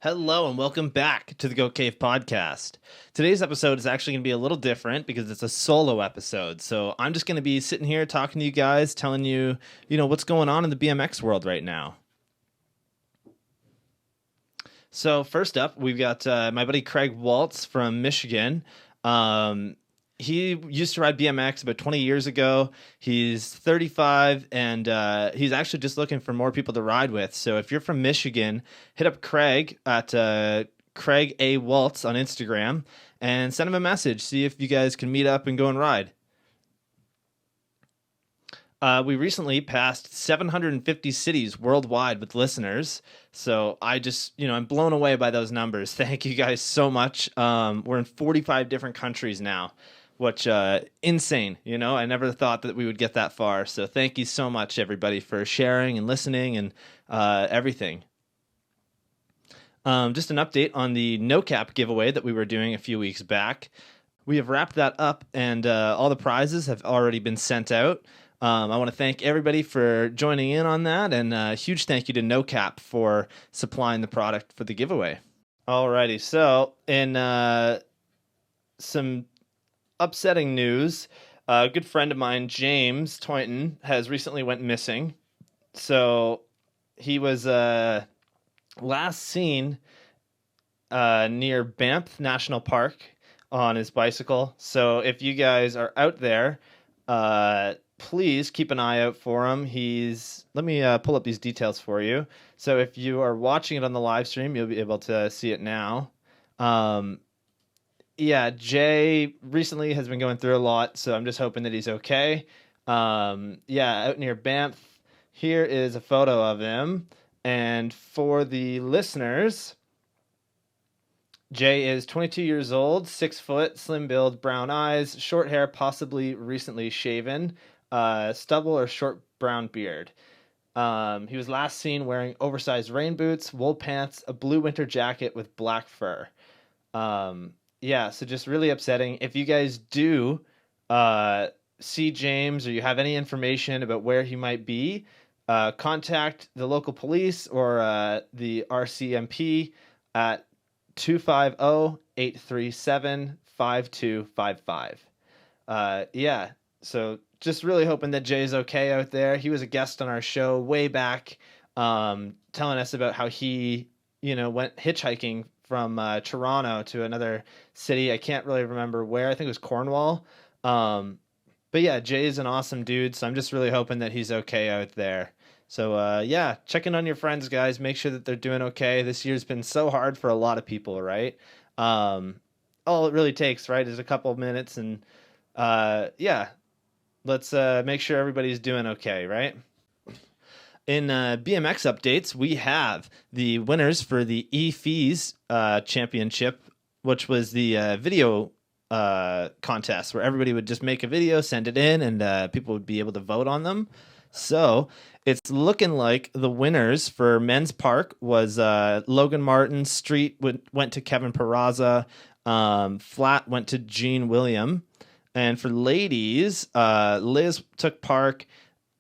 Hello and welcome back to the Goat Cave podcast. Today's episode is actually going to be a little different because it's a solo episode. So I'm just going to be sitting here talking to you guys, telling you, what's going on in the BMX world right now. So first up, we've got my buddy Craig Waltz from Michigan. He used to ride BMX about 20 years ago. He's 35, and he's actually just looking for more people to ride with. So if you're from Michigan, hit up Craig at Craig A. Waltz on Instagram and send him a message. See if you guys can meet up and go and ride. We recently passed 750 cities worldwide with listeners. So I just, I'm blown away by those numbers. Thank you guys so much. We're in 45 different countries now, which insane. I never thought that we would get that far. So thank you so much, everybody, for sharing and listening and everything. Just an update on the No Cap giveaway that we were doing a few weeks back. We have wrapped that up, and all the prizes have already been sent out. I want to thank everybody for joining in on that, and a huge thank you to No Cap for supplying the product for the giveaway. Alrighty, so in some upsetting news, a good friend of mine, James Twynton, has recently went missing. So he was last seen near Banff National Park on his bicycle. So if you guys are out there, please keep an eye out for him. Let me pull up these details for you. So if you are watching it on the live stream, you'll be able to see it now. Yeah, Jay recently has been going through a lot, so I'm just hoping that he's okay. Out near Banff, here is a photo of him. And for the listeners, Jay is 22 years old, 6 foot, slim build, brown eyes, short hair, possibly recently shaven, stubble or short brown beard. He was last seen wearing oversized rain boots, wool pants, a blue winter jacket with black fur. So just really upsetting. If you guys do see James or you have any information about where he might be, contact the local police or the RCMP at 250-837-5255. So just really hoping that Jay's okay out there. He was a guest on our show way back, telling us about how he, went hitchhiking from Toronto to another city. I can't really remember where. I think it was Cornwall. But yeah, Jay's an awesome dude, so I'm just really hoping that he's okay out there. So check in on your friends, guys. Make sure that they're doing okay. This year's been so hard for a lot of people, right? All it really takes, right, is a couple of minutes, and let's make sure everybody's doing okay, right? In BMX updates, we have the winners for the E-fise championship, which was the video contest where everybody would just make a video, send it in, and people would be able to vote on them. So it's looking like the winners for men's park was Logan Martin, street went to Kevin Peraza, flat went to Jean William, and for ladies, Liz took park,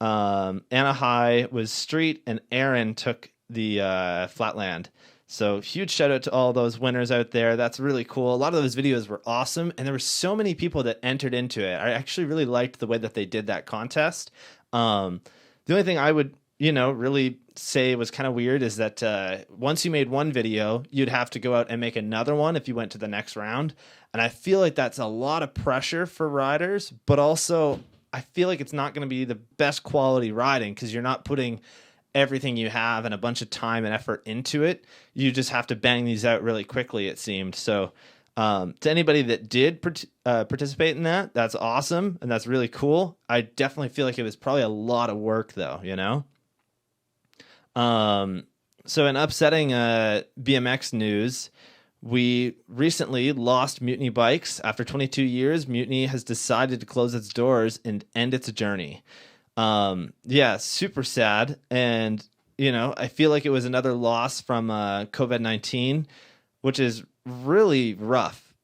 Anna High was street, and Aaron took the flatland. So huge shout out to all those winners out there. That's really cool. A lot of those videos were awesome, and there were so many people that entered into it. I actually really liked the way that they did that contest. The only thing I would, really say was kind of weird is that once you made one video, you'd have to go out and make another one if you went to the next round. And I feel like that's a lot of pressure for riders, but also I feel like it's not going to be the best quality riding because you're not putting everything you have and a bunch of time and effort into it. You just have to bang these out really quickly, it seemed. So to anybody that did participate in that, that's awesome, and that's really cool. I definitely feel like it was probably a lot of work, though, So in upsetting BMX news, we recently lost Mutiny Bikes. After 22 years, Mutiny has decided to close its doors and end its journey. Super sad. And, I feel like it was another loss from COVID-19, which is really rough,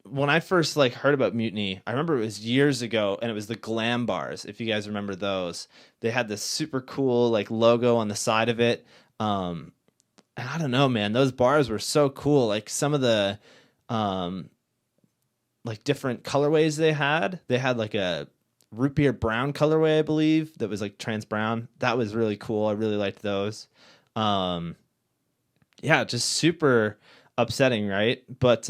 when I first heard about Mutiny, I remember it was years ago, and it was the Glam bars. If you guys remember those, they had this super cool logo on the side of it. And I don't know, man, those bars were so cool. Like some of the um like different colorways they had. They had like a root beer brown colorway, I believe, that was like trans brown. That was really cool. I really liked those. Um yeah, just super upsetting, right? But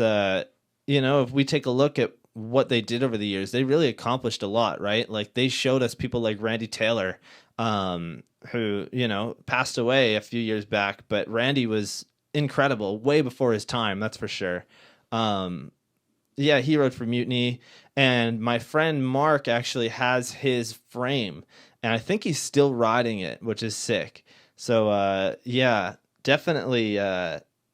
if we take a look at what they did over the years, they really accomplished a lot, right? Like they showed us people like Randy Taylor, who, passed away a few years back, but Randy was incredible, way before his time, that's for sure. Um, yeah, he rode for Mutiny, and my friend Mark actually has his frame, and I think he's still riding it, which is sick. So, yeah, definitely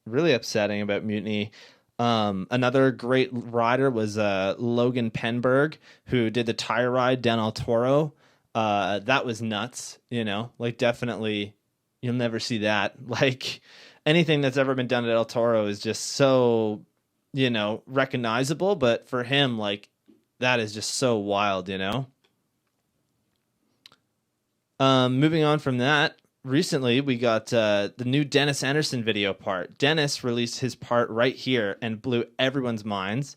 really upsetting about Mutiny. Another great rider was Logan Penberg, who did the tire ride down El Toro. That was nuts, like definitely you'll never see that. Like anything that's ever been done at El Toro is just so, recognizable. But for him, like that is just so wild. Moving on from that, recently we got the new Dennis Enarson video part. Dennis released his part right here and blew everyone's minds.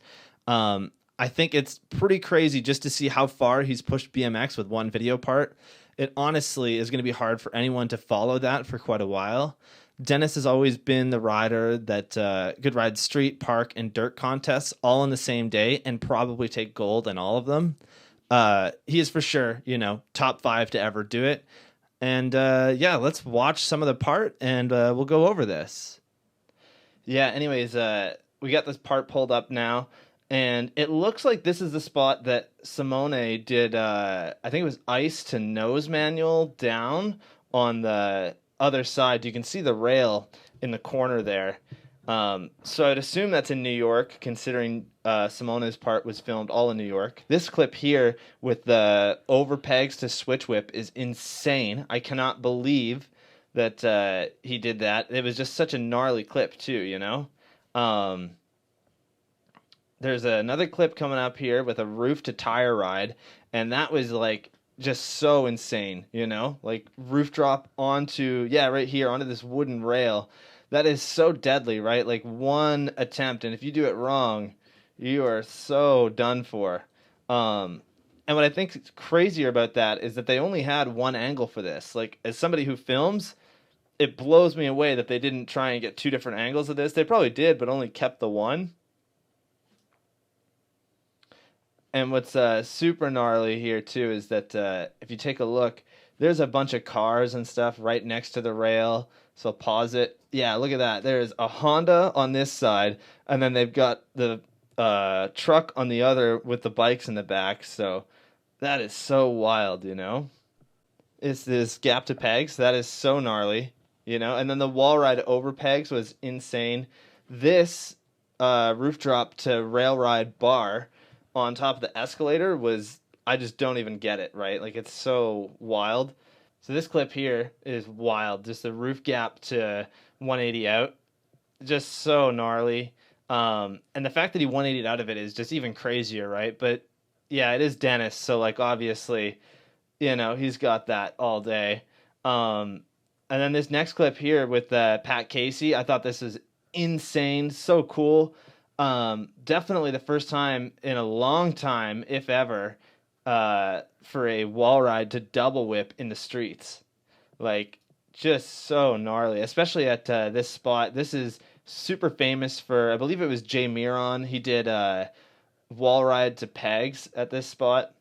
I think it's pretty crazy just to see how far he's pushed BMX with one video part. It honestly is going to be hard for anyone to follow that for quite a while. Dennis has always been the rider that could ride street, park, and dirt contests all in the same day and probably take gold in all of them. He is for sure, top 5 to ever do it. And yeah, let's watch some of the part and we'll go over this. Yeah, anyways, we got this part pulled up now. And it looks like this is the spot that Simone did, I think it was ice to nose manual down on the other side. You can see the rail in the corner there. So I'd assume that's in New York, considering Simone's part was filmed all in New York. This clip here with the over pegs to switch whip is insane. I cannot believe that he did that. It was just such a gnarly clip too, There's another clip coming up here with a roof to tire ride, and that was like just so insane, like roof drop onto, right here onto this wooden rail. That is so deadly, right? Like one attempt, and if you do it wrong, you are so done for. And what I think is crazier about that is that they only had one angle for this. Like as somebody who films, it blows me away that they didn't try and get 2 different angles of this. They probably did, but only kept the one. And what's super gnarly here, too, is that if you take a look, there's a bunch of cars and stuff right next to the rail. So I'll pause it. Yeah, look at that. There's a Honda on this side, and then they've got the truck on the other with the bikes in the back. So that is so wild, It's this gap to pegs. That is so gnarly, And then the wall ride over pegs was insane. This roof drop to rail ride bar on top of the escalator was, I just don't even get it, right? Like it's so wild. So this clip here is wild. Just the roof gap to 180 out. Just so gnarly. And the fact that he 180'd out of it is just even crazier, right? But yeah, it is Dennis. So like obviously, he's got that all day. And then this next clip here with Pat Casey, I thought this was insane. So cool. Definitely the first time in a long time, if ever, for a wall ride to double whip in the streets. Like, just so gnarly, especially at this spot. This is super famous for, I believe it was Jay Miron. He did wall ride to pegs at this spot.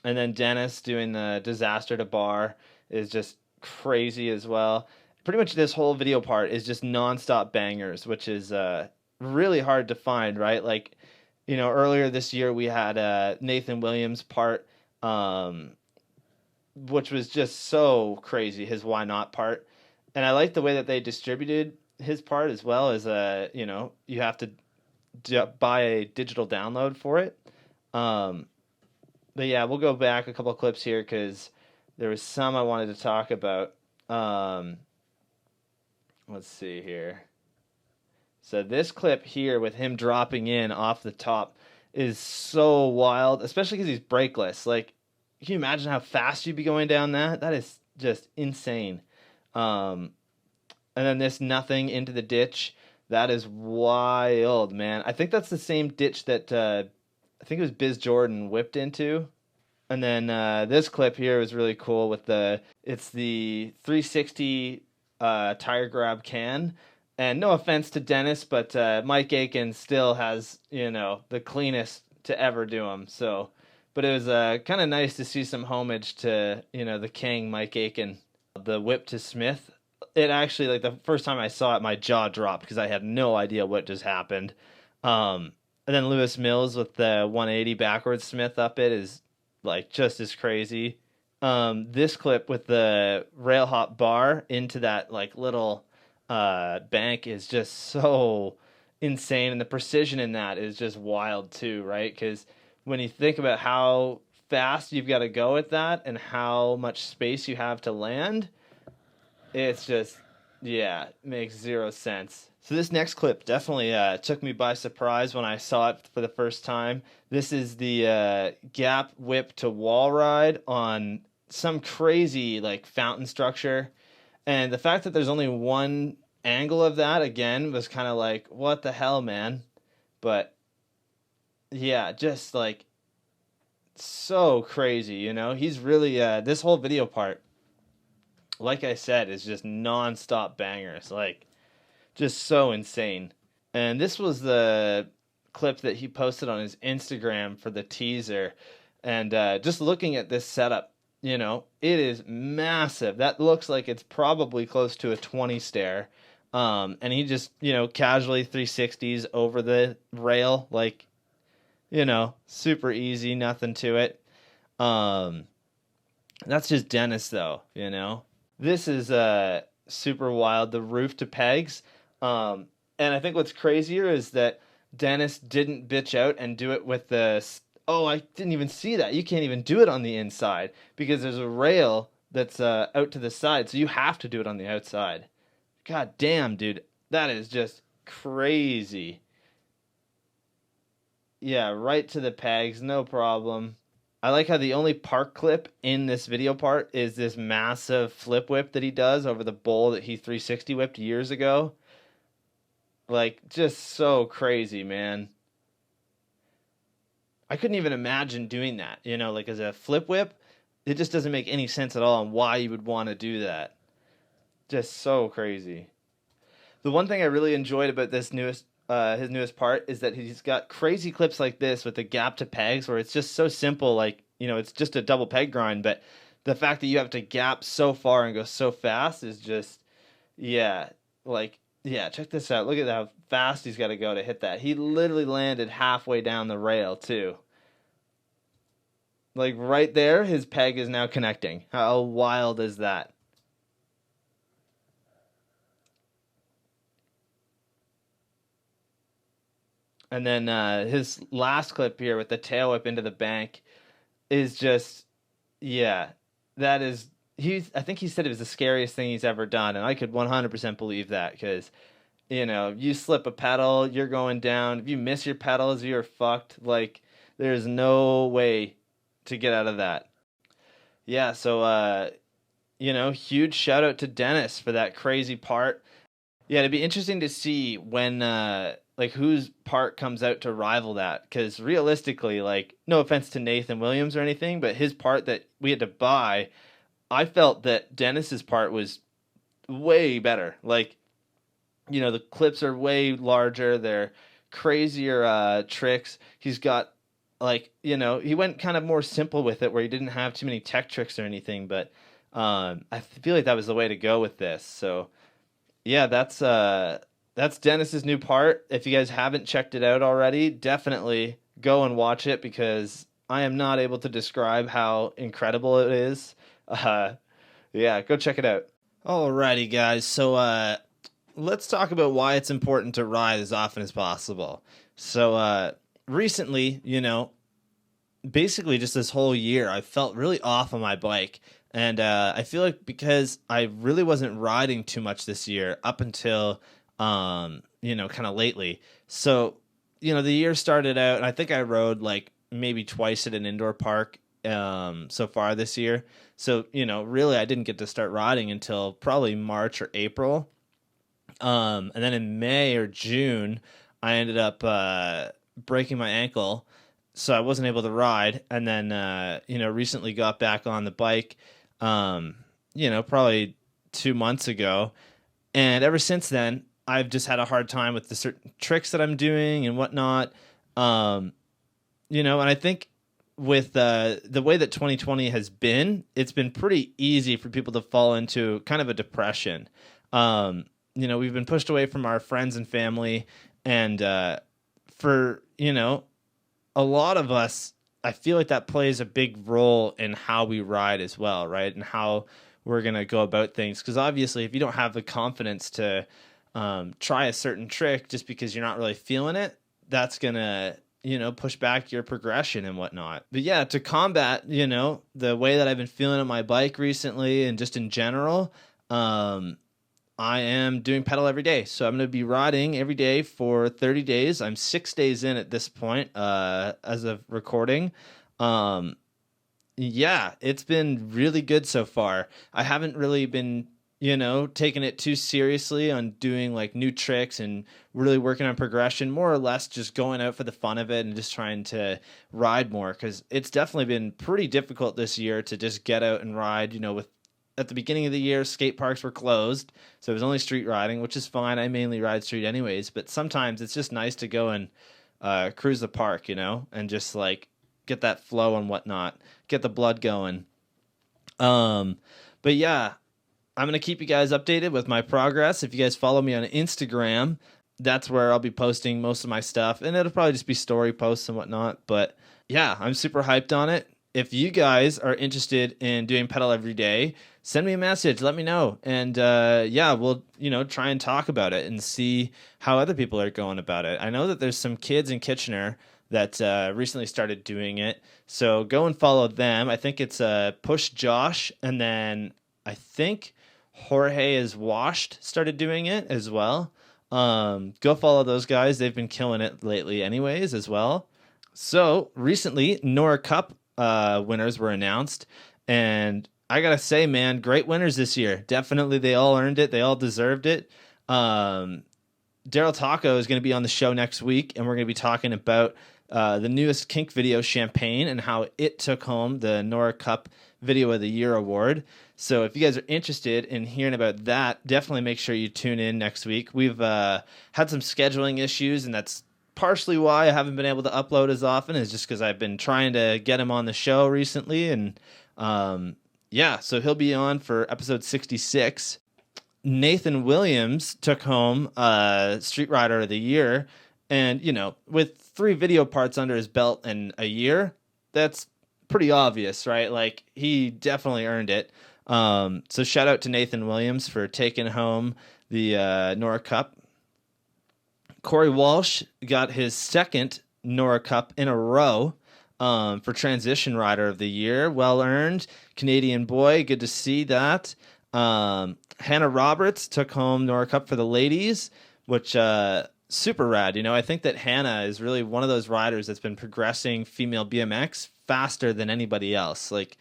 And then Dennis doing the disaster to bar is just crazy as well. Pretty much this whole video part is just nonstop bangers, which is really hard to find, right? Like, earlier this year we had Nathan Williams' part, which was just so crazy, his Why Not part. And I like the way that they distributed his part as well as, you have to buy a digital download for it. But yeah, we'll go back a couple of clips here because there was some I wanted to talk about. Let's see here. So this clip here with him dropping in off the top is so wild, especially because he's brakeless. Like, can you imagine how fast you'd be going down that? That is just insane. And And then this nothing into the ditch. That is wild, man. I think that's the same ditch that I think it was Biz Jordan whipped into. And then this clip here was really cool with it's the 360 tire grab can. And no offense to Dennis, but Mike Aiken still has, the cleanest to ever do them. So, but it was kind of nice to see some homage to, the king, Mike Aiken. The whip to Smith. It actually, like, the first time I saw it, my jaw dropped because I had no idea what just happened. And then Lewis Mills with the 180 backwards Smith up it is, like, just as crazy. This clip with the rail hop bar into that, like, little bank is just so insane, and the precision in that is just wild too, right? Because when you think about how fast you've got to go at that and how much space you have to land, it's just, makes zero sense. So this next clip definitely took me by surprise when I saw it for the first time. This is the gap whip to wall ride on some crazy, like, fountain structure. And the fact that there's only one angle of that, again, was kind of like, what the hell, man? But, yeah, just, like, so crazy, He's really, this whole video part, like I said, is just non-stop bangers. Like, just so insane. And this was the clip that he posted on his Instagram for the teaser. And just looking at this setup, it is massive. That looks like it's probably close to a 20 stair. And he just, casually 360s over the rail, like, super easy, nothing to it. That's just Dennis, though, This is super wild, the roof to pegs. And I think what's crazier is that Dennis didn't bitch out and do it with the... Oh, I didn't even see that. You can't even do it on the inside because there's a rail that's out to the side, so you have to do it on the outside. God damn, dude. That is just crazy. Yeah, right to the pegs, no problem. I like how the only park clip in this video part is this massive flip whip that he does over the bowl that he 360 whipped years ago. Like, just so crazy, man. I couldn't even imagine doing that, like as a flip whip. It just doesn't make any sense at all on why you would want to do that. Just so crazy. The one thing I really enjoyed about this his newest part is that he's got crazy clips like this with the gap to pegs where it's just so simple, like, it's just a double peg grind, but the fact that you have to gap so far and go so fast is just, check this out. Look at how fast he's got to go to hit that. He literally landed halfway down the rail, too. Like, right there, his peg is now connecting. How wild is that? And then his last clip here with the tail whip into the bank is just, that is... I think he said it was the scariest thing he's ever done, and I could 100% believe that, because, you slip a pedal, you're going down. If you miss your pedals, you're fucked. Like, there's no way to get out of that. Yeah, so, huge shout out to Dennis for that crazy part. Yeah, it'd be interesting to see when, whose part comes out to rival that, because realistically, like, no offense to Nathan Williams or anything, but his part that we had to buy... I felt that Dennis's part was way better. Like, the clips are way larger. They're crazier tricks. He's got, like, he went kind of more simple with it where he didn't have too many tech tricks or anything. But I feel like that was the way to go with this. So, yeah, that's Dennis's new part. If you guys haven't checked it out already, definitely go and watch it because I am not able to describe how incredible it is. Go check it out. Alrighty, guys. So, let's talk about why it's important to ride as often as possible. So, recently, basically just this whole year, I felt really off on my bike. And, I feel like because I really wasn't riding too much this year up until, kind of lately. So, the year started out and I think I rode like maybe twice at an indoor park, so far this year. So, really, I didn't get to start riding until probably March or April. And then in May or June, I ended up breaking my ankle, so I wasn't able to ride. And then, recently got back on the bike, probably 2 months ago. And ever since then, I've just had a hard time with the certain tricks that I'm doing and whatnot. And I think with the way that 2020 has been, it's been pretty easy for people to fall into kind of a depression. We've been pushed away from our friends and family, and for a lot of us, I feel like that plays a big role in how we ride as well, right? And how we're gonna go about things. Because obviously, if you don't have the confidence to try a certain trick just because you're not really feeling it, that's gonna push back your progression and whatnot. But yeah, to combat the way that I've been feeling on my bike recently and just in general, I am doing pedal every day. So I'm going to be riding every day for 30 days. I'm 6 days in at this point, as of recording. It's been really good so far. I haven't really been, taking it too seriously on doing like new tricks and really working on progression, more or less just going out for the fun of it and just trying to ride more. Cause it's definitely been pretty difficult this year to just get out and ride, at the beginning of the year, skate parks were closed, so it was only street riding, which is fine. I mainly ride street anyways, but sometimes it's just nice to go and cruise the park, and just like get that flow and whatnot, get the blood going. But yeah, I'm going to keep you guys updated with my progress. If you guys follow me on Instagram, that's where I'll be posting most of my stuff, and it'll probably just be story posts and whatnot. But yeah, I'm super hyped on it. If you guys are interested in doing pedal every day, send me a message. Let me know. And we'll, try and talk about it and see how other people are going about it. I know that there's some kids in Kitchener that recently started doing it. So go and follow them. I think it's Push Josh. And then I think Jorge is Washed started doing it as well. Go follow those guys. They've been killing it lately anyways as well. So recently, Nora Cup winners were announced, and I gotta say, man, great winners this year. Definitely, they all earned it. They all deserved it. Daryl Taco is going to be on the show next week, and we're going to be talking about the newest kink video, Champagne, and how it took home the Nora Cup Video of the Year award. So if you guys are interested in hearing about that, definitely make sure you tune in next week. We've had some scheduling issues, and that's partially why I haven't been able to upload as often, is just because I've been trying to get him on the show recently. And so he'll be on for episode 66. Nathan Williams took home Street Rider of the Year. And, with 3 video parts under his belt in a year, that's pretty obvious, right? Like, he definitely earned it. So shout out to Nathan Williams for taking home the Nora Cup. Corey Walsh got his second Nora Cup in a row for Transition Rider of the Year. Well earned. Canadian boy. Good to see that. Hannah Roberts took home Nora Cup for the ladies, which super rad. I think that Hannah is really one of those riders that's been progressing female BMX faster than anybody else. Like,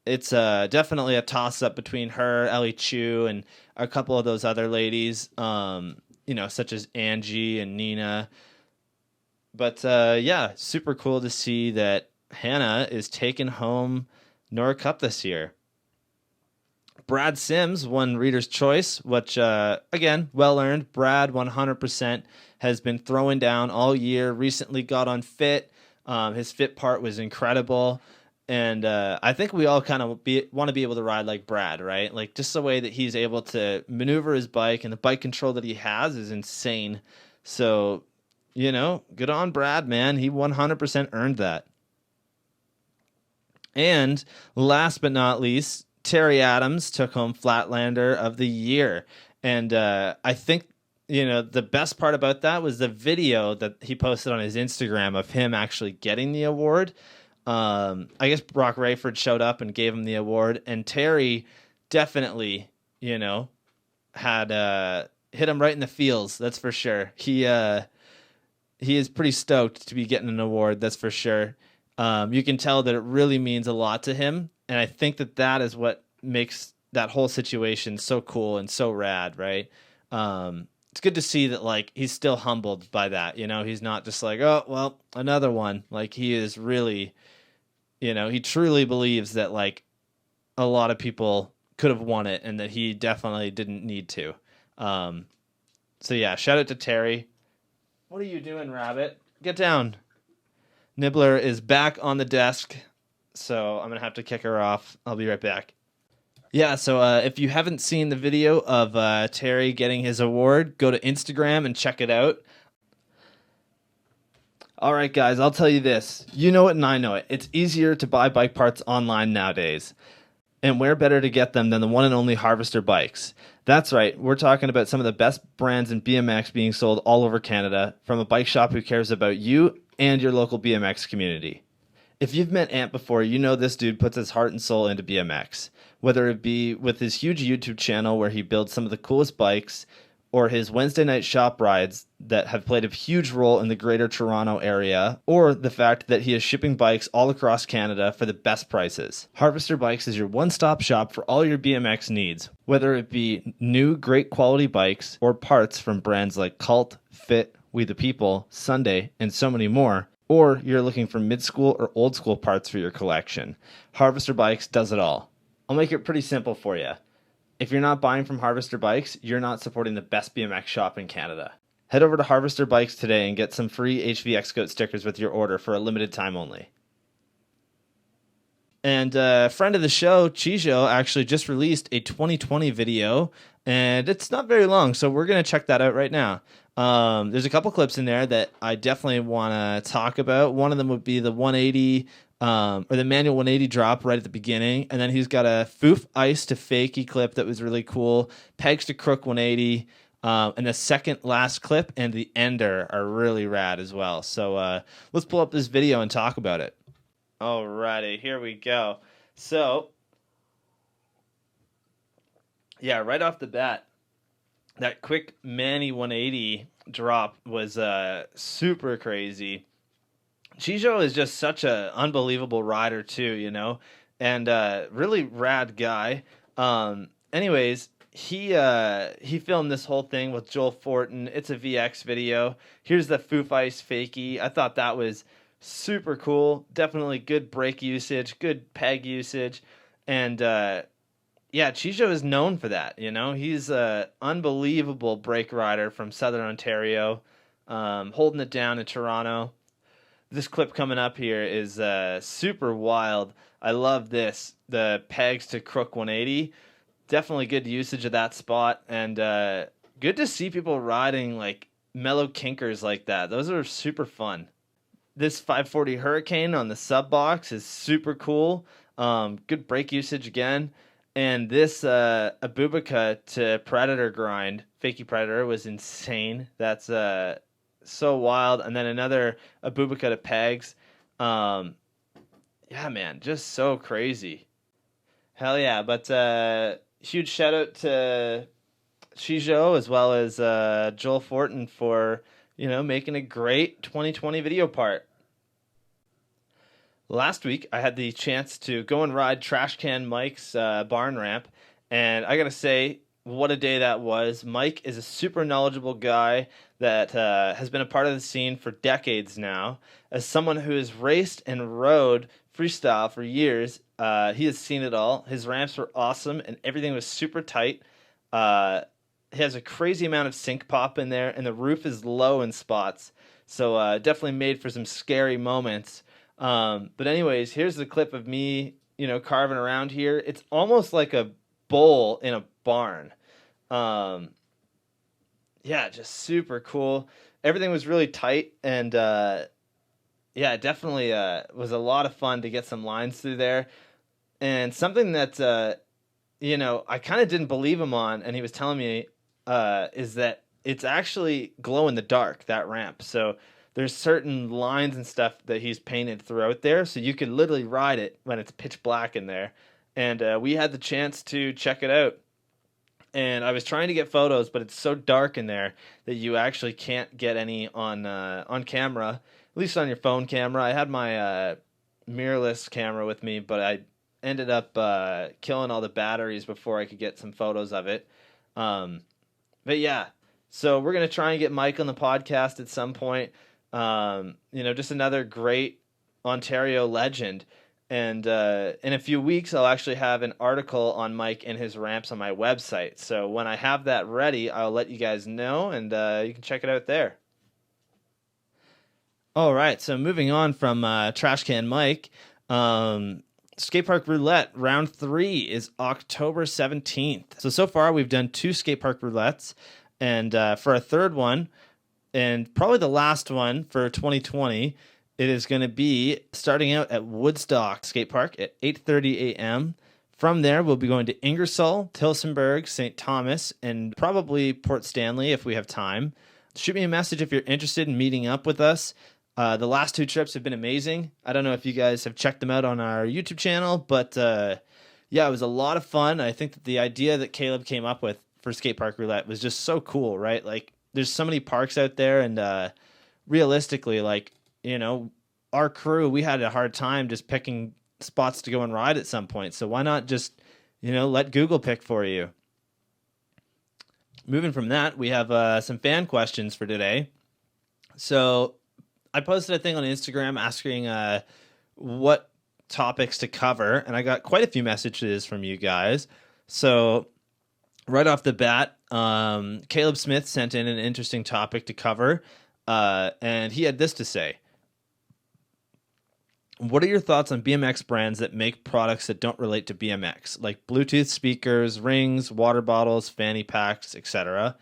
it's definitely a toss-up between her, Ellie Chu, and a couple of those other ladies. Such as Angie and Nina. But super cool to see that Hannah is taking home Nora Cup this year. Brad Sims won Reader's Choice, which, again, well earned. Brad 100% has been throwing down all year, recently got on fit. His fit part was incredible. And I think we all kind of want to be able to ride like Brad, right? Like, just the way that he's able to maneuver his bike and the bike control that he has is insane. So, good on Brad, man. He 100% earned that. And last but not least, Terry Adams took home Flatlander of the Year. And I think, the best part about that was the video that he posted on his Instagram of him actually getting the award. I guess Brock Rayford showed up and gave him the award, and Terry definitely, had hit him right in the feels. That's for sure. He is pretty stoked to be getting an award. That's for sure. You can tell that it really means a lot to him, and I think that is what makes that whole situation so cool and so rad, right? It's good to see that, like, he's still humbled by that. You know, he's not just like, oh, well, another one. Like, he is really, you know, he truly believes that, like, a lot of people could have won it and that he definitely didn't need to. So yeah, shout out to Terry. What are you doing, Rabbit? Get down. Nibbler is back on the desk, so I'm going to have to kick her off. I'll be right back. Yeah, so if you haven't seen the video of Terry getting his award, go to Instagram and check it out. All right, guys, I'll tell you this. You know it and I know it. It's easier to buy bike parts online nowadays. And where better to get them than the one and only Harvester Bikes? That's right, we're talking about some of the best brands in BMX being sold all over Canada from a bike shop who cares about you and your local BMX community. If you've met Ant before, you know this dude puts his heart and soul into BMX. Whether it be with his huge YouTube channel where he builds some of the coolest bikes, or his Wednesday night shop rides that have played a huge role in the greater Toronto area, or the fact that he is shipping bikes all across Canada for the best prices. Harvester Bikes is your one-stop shop for all your BMX needs, whether it be new great quality bikes or parts from brands like Cult, Fit, We the People, Sunday, and so many more, or you're looking for mid-school or old-school parts for your collection. Harvester Bikes does it all. I'll make it pretty simple for you. If you're not buying from Harvester Bikes, you're not supporting the best BMX shop in Canada. Head over to Harvester Bikes today and get some free HVXgoat stickers with your order for a limited time only. And a friend of the show, Chijoke, actually just released a 2020 video, and it's not very long, so we're going to check that out right now. There's a couple clips in there that I definitely want to talk about. One of them would be the 180 or the manual 180 drop right at the beginning, and then he's got a Foof Ice to Fakie clip that was really cool, Pegs to Crook 180, and the second last clip and the ender are really rad as well. So let's pull up this video and talk about it. Alrighty, here we go. So, yeah, right off the bat, that quick Manny 180 drop was super crazy. Chijoke is just such an unbelievable rider too, you know, and really rad guy. Anyways, he filmed this whole thing with Joel Fortin. It's a VX video. Here's the Foof Ice Fakie. I thought that was super cool. Definitely good brake usage, good peg usage, and yeah, Chijoke is known for that. You know, he's an unbelievable brake rider from Southern Ontario, holding it down in Toronto. This clip coming up here is super wild. I love this. The Pegs to Crook 180. Definitely good usage of that spot, and good to see people riding like mellow kinkers like that. Those are super fun. This 540 Hurricane on the sub box is super cool. Good brake usage again. And this Abubakar to Predator grind, Fakie Predator, was insane. That's so wild. And then another Abubakar to Pegs. Yeah, man, just so crazy. Hell yeah. But huge shout out to Chijoke as well as Joel Fortin for, you know, making a great 2020 video part. Last week, I had the chance to go and ride Trashcan Mike's barn ramp, and I gotta say, what a day that was. Mike is a super knowledgeable guy that has been a part of the scene for decades now. As someone who has raced and rode freestyle for years, he has seen it all. His ramps were awesome, and everything was super tight. He has a crazy amount of sync pop in there, and the roof is low in spots, so definitely made for some scary moments. But anyways, here's the clip of me, you know, carving around here. It's almost like a bowl in a barn. Yeah, just super cool. Everything was really tight, and yeah, it definitely was a lot of fun to get some lines through there. And something that you know, I kind of didn't believe him on, and he was telling me is that it's actually glow in the dark, that ramp. So there's certain lines and stuff that he's painted throughout there, so you could literally ride it when it's pitch black in there. And we had the chance to check it out. And I was trying to get photos, but it's so dark in there that you actually can't get any on camera, at least on your phone camera. I had my mirrorless camera with me, but I ended up killing all the batteries before I could get some photos of it. But yeah, so we're going to try and get Mike on the podcast at some point. Just another great Ontario legend. And in a few weeks, I'll actually have an article on Mike and his ramps on my website. So when I have that ready, I'll let you guys know, and you can check it out there. All right, so moving on from Trash Can Mike, Skatepark Roulette round 3 is October 17th. So far we've done 2 Skatepark Roulettes, and for a third one, and probably the last one for 2020, it is going to be starting out at Woodstock Skatepark at 8:30 a.m. From there, we'll be going to Ingersoll, Tillsonburg, St. Thomas, and probably Port Stanley if we have time. Shoot me a message if you're interested in meeting up with us. The last 2 trips have been amazing. I don't know if you guys have checked them out on our YouTube channel, but yeah, it was a lot of fun. I think that the idea that Caleb came up with for Skatepark Roulette was just so cool, right? Like, there's so many parks out there, and realistically, like, our crew, we had a hard time just picking spots to go and ride at some point. So why not just, let Google pick for you? Moving from that, we have some fan questions for today. So I posted a thing on Instagram asking what topics to cover, and I got quite a few messages from you guys. So right off the bat, Caleb Smith sent in an interesting topic to cover, and he had this to say. What are your thoughts on BMX brands that make products that don't relate to BMX, like Bluetooth speakers, rings, water bottles, fanny packs, etc.?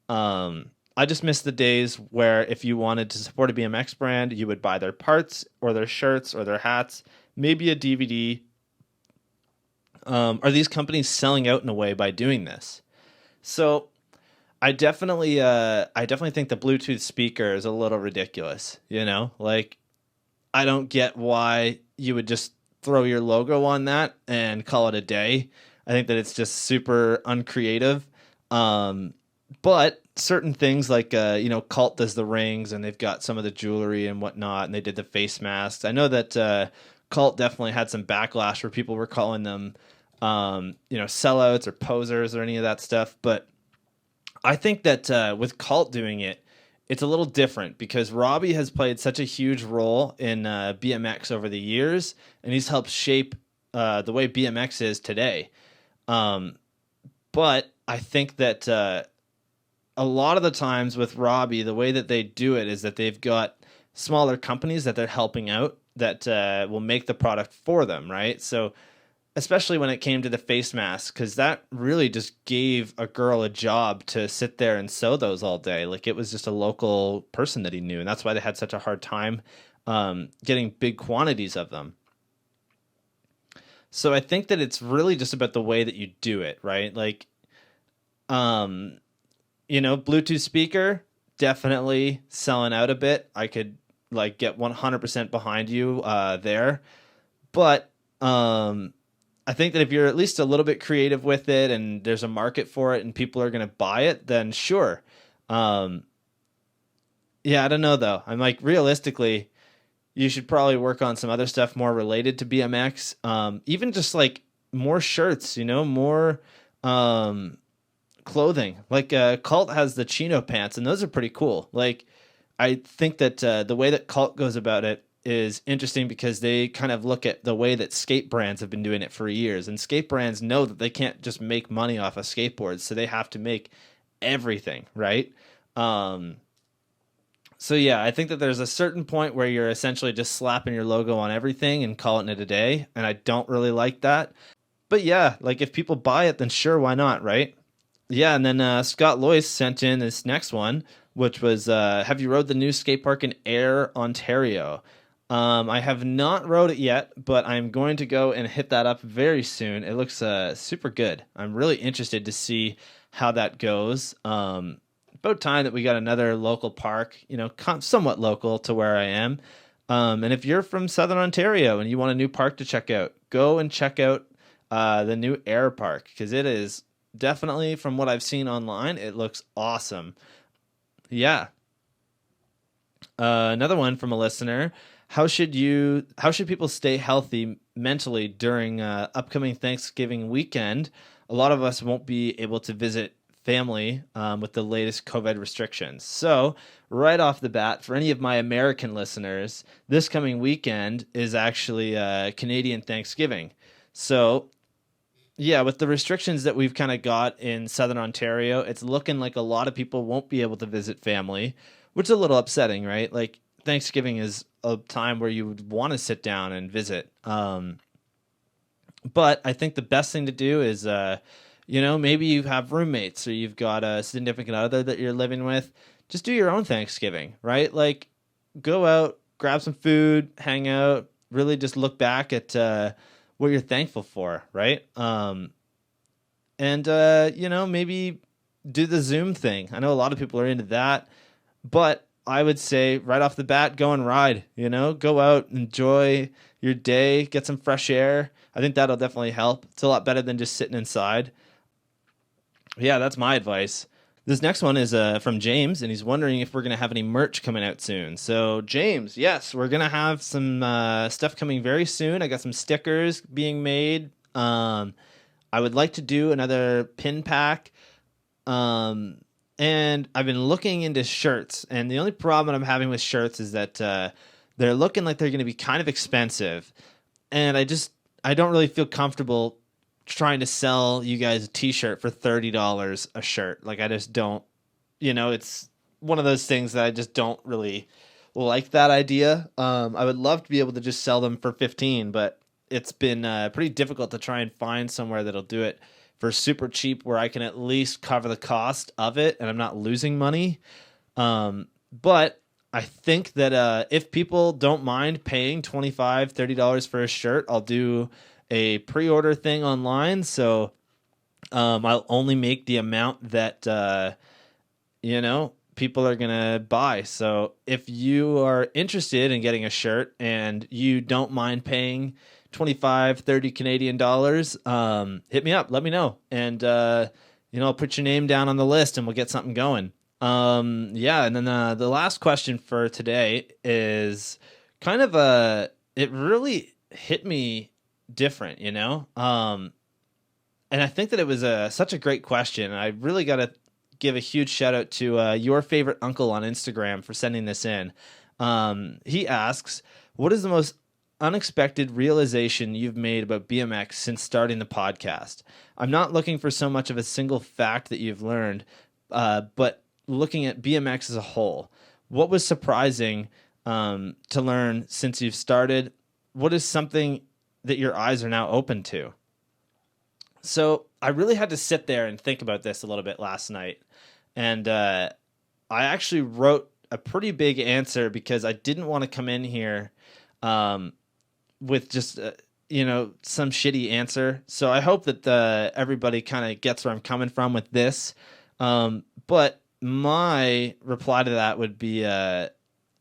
I just miss the days where if you wanted to support a BMX brand, you would buy their parts or their shirts or their hats, maybe a DVD. Are these companies selling out in a way by doing this? So I definitely think the Bluetooth speaker is a little ridiculous, like, I don't get why you would just throw your logo on that and call it a day. I think that it's just super uncreative. But certain things like, Cult does the rings, and they've got some of the jewelry and whatnot, and they did the face masks. I know that Cult definitely had some backlash where people were calling them, sellouts or posers or any of that stuff. But I think that with Cult doing it, it's a little different because Robbie has played such a huge role in BMX over the years, and he's helped shape the way BMX is today. But I think that a lot of the times with Robbie, the way that they do it is that they've got smaller companies that they're helping out that will make the product for them, right? So especially when it came to the face mask, because that really just gave a girl a job to sit there and sew those all day. Like, it was just a local person that he knew, and that's why they had such a hard time getting big quantities of them. So I think that it's really just about the way that you do it, right? Like, Bluetooth speaker, definitely selling out a bit. I could, get 100% behind you there. But I think that if you're at least a little bit creative with it and there's a market for it and people are going to buy it, then sure. Yeah, I don't know though. I'm like, realistically, you should probably work on some other stuff more related to BMX. Even just like more shirts, more clothing. Like Cult has the chino pants, and those are pretty cool. Like, I think that the way that Cult goes about it is interesting because they kind of look at the way that skate brands have been doing it for years, and skate brands know that they can't just make money off of skateboards, so they have to make everything, right? So yeah, I think that there's a certain point where you're essentially just slapping your logo on everything and calling it a day, and I don't really like that. But yeah, like, if people buy it, then sure, why not, right? Yeah, and then Scott Loyce sent in this next one, which was, have you rode the new skatepark in Ayr, Ontario? I have not rode it yet, but I'm going to go and hit that up very soon. It looks super good. I'm really interested to see how that goes. About time that we got another local park, somewhat local to where I am. And if you're from Southern Ontario and you want a new park to check out, go and check out the new Ayr Park, because it is definitely, from what I've seen online, it looks awesome. Yeah. Another one from a listener. How should people stay healthy mentally during upcoming Thanksgiving weekend? A lot of us won't be able to visit family with the latest COVID restrictions. So right off the bat, for any of my American listeners, this coming weekend is actually Canadian Thanksgiving. So yeah, with the restrictions that we've kind of got in Southern Ontario, it's looking like a lot of people won't be able to visit family, which is a little upsetting, right? Like Thanksgiving is a time where you would want to sit down and visit. But I think the best thing to do is, maybe you have roommates or you've got a significant other that you're living with. Just do your own Thanksgiving, right? Like go out, grab some food, hang out, really just look back at what you're thankful for, right? Maybe do the Zoom thing. I know a lot of people are into that, but I would say right off the bat, go and ride, go out, enjoy your day, get some fresh air. I think that'll definitely help. It's a lot better than just sitting inside. Yeah, that's my advice. This next one is from James, and he's wondering if we're going to have any merch coming out soon. So, James, yes, we're going to have some stuff coming very soon. I got some stickers being made. I would like to do another pin pack. And I've been looking into shirts, and the only problem I'm having with shirts is that they're looking like they're going to be kind of expensive. And I don't really feel comfortable trying to sell you guys a t-shirt for $30 a shirt. Like I just don't, it's one of those things that I just don't really like that idea. I would love to be able to just sell them for 15, but it's been pretty difficult to try and find somewhere that'll do it for super cheap where I can at least cover the cost of it and I'm not losing money. But I think that if people don't mind paying $25, $30 for a shirt, I'll do a pre-order thing online, so I'll only make the amount that people are gonna buy. So if you are interested in getting a shirt and you don't mind paying 25, 30 Canadian dollars, hit me up, let me know, and I'll put your name down on the list and we'll get something going. And then the last question for today is kind of it really hit me different, and I think that it was such a great question. I really got to give a huge shout out to your favorite uncle on Instagram for sending this in. He asks, what is the most unexpected realization you've made about BMX since starting the podcast? I'm not looking for so much of a single fact that you've learned, but looking at BMX as a whole. What was surprising to learn since you've started? What is something that your eyes are now open to? So I really had to sit there and think about this a little bit last night. And I actually wrote a pretty big answer because I didn't want to come in here with just, some shitty answer. So I hope that everybody kind of gets where I'm coming from with this. But my reply to that would be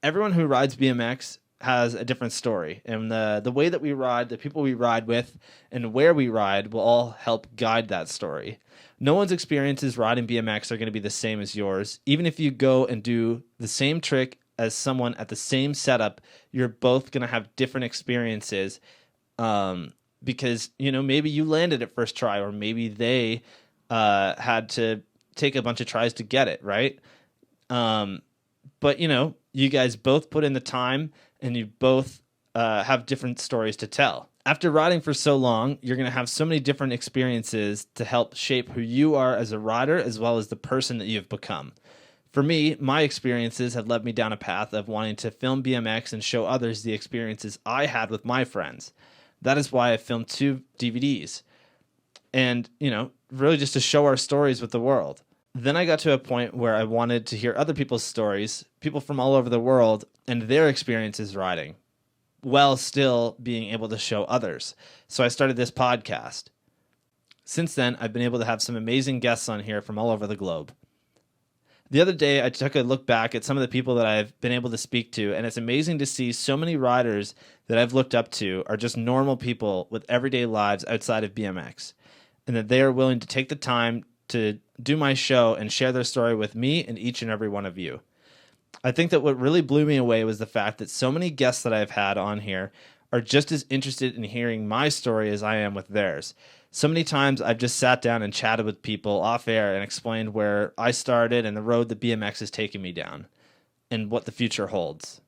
everyone who rides BMX has a different story, and the way that we ride, the people we ride with, and where we ride will all help guide that story. No one's experiences riding BMX are going to be the same as yours. Even if you go and do the same trick as someone at the same setup, you're both going to have different experiences because, maybe you landed at first try, or maybe they had to take a bunch of tries to get it, right? But, you guys both put in the time, and you both have different stories to tell. After riding for so long, you're going to have so many different experiences to help shape who you are as a rider, as well as the person that you've become. For me, my experiences have led me down a path of wanting to film BMX and show others the experiences I had with my friends. That is why I filmed 2 DVDs. And, really just to show our stories with the world. Then I got to a point where I wanted to hear other people's stories, people from all over the world, and their experiences riding, while still being able to show others. So I started this podcast. Since then, I've been able to have some amazing guests on here from all over the globe. The other day, I took a look back at some of the people that I've been able to speak to, and it's amazing to see so many riders that I've looked up to are just normal people with everyday lives outside of BMX, and that they are willing to take the time to do my show and share their story with me and each and every one of you. I think that what really blew me away was the fact that so many guests that I've had on here are just as interested in hearing my story as I am with theirs. So many times I've just sat down and chatted with people off air and explained where I started and the road that BMX has taken me down and what the future holds.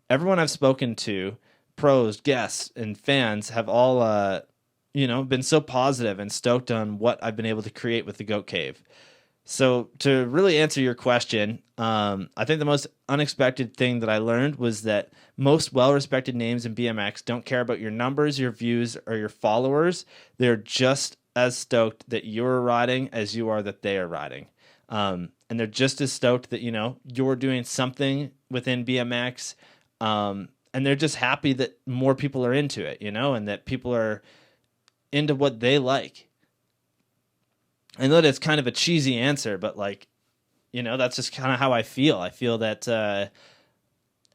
Everyone I've spoken to, pros, guests, and fans have all, been so positive and stoked on what I've been able to create with the Goat Cave. So to really answer your question, I think the most unexpected thing that I learned was that most well-respected names in BMX don't care about your numbers, your views, or your followers. They're just as stoked that you're riding as you are that they are riding. And they're just as stoked that, you're doing something within BMX. And they're just happy that more people are into it, and that people are into what they like. I know that it's kind of a cheesy answer, but that's just kind of how I feel. I feel that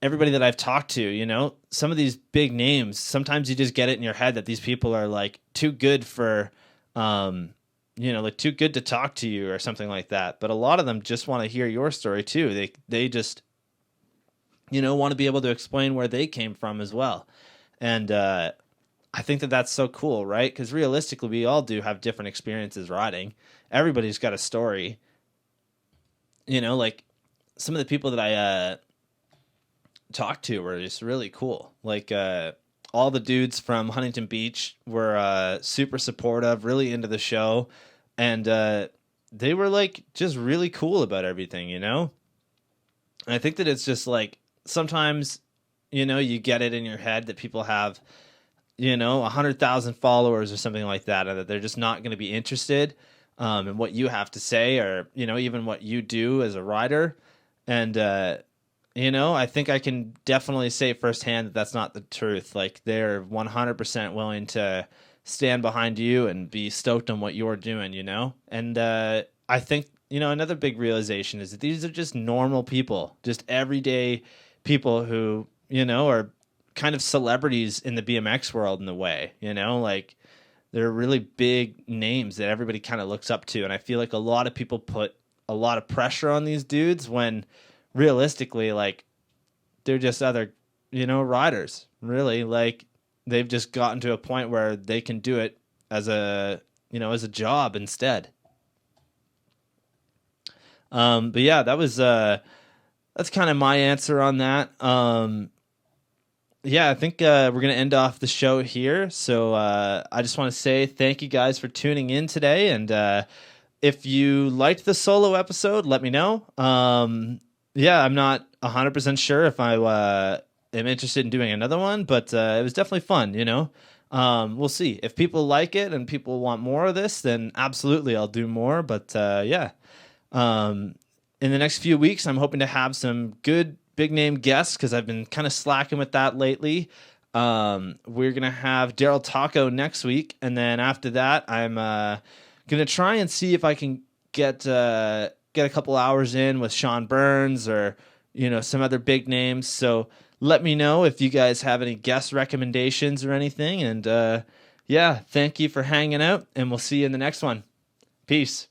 everybody that I've talked to, some of these big names, sometimes you just get it in your head that these people are too good for, too good to talk to you or something like that. But a lot of them just want to hear your story too. They just, want to be able to explain where they came from as well. And I think that that's so cool, right? Because realistically, we all do have different experiences riding. Everybody's got a story. Some of the people that I talked to were just really cool. All the dudes from Huntington Beach were super supportive, really into the show. And they were just really cool about everything, And I think that it's just sometimes, you get it in your head that people have 100,000 followers or something like that, and that they're just not going to be interested in what you have to say or, even what you do as a rider. And, I think I can definitely say firsthand that that's not the truth. They're 100% willing to stand behind you and be stoked on what you're doing, And I think, another big realization is that these are just normal people, just everyday people who, are kind of celebrities in the BMX world in a way, they're really big names that everybody kind of looks up to. And I feel like a lot of people put a lot of pressure on these dudes when realistically, they're just other, riders, really. They've just gotten to a point where they can do it as a job instead. But yeah, that's kind of my answer on that. Yeah, I think we're going to end off the show here. So I just want to say thank you guys for tuning in today. And if you liked the solo episode, let me know. Yeah, I'm not 100% sure if I am interested in doing another one, but it was definitely fun, We'll see. If people like it and people want more of this, then absolutely I'll do more. But yeah, in the next few weeks, I'm hoping to have some good big name guests because I've been kind of slacking with that lately. We're going to have Daryl Taco next week. And then after that, I'm going to try and see if I can get a couple hours in with Sean Burns or, some other big names. So let me know if you guys have any guest recommendations or anything. And yeah, thank you for hanging out and we'll see you in the next one. Peace.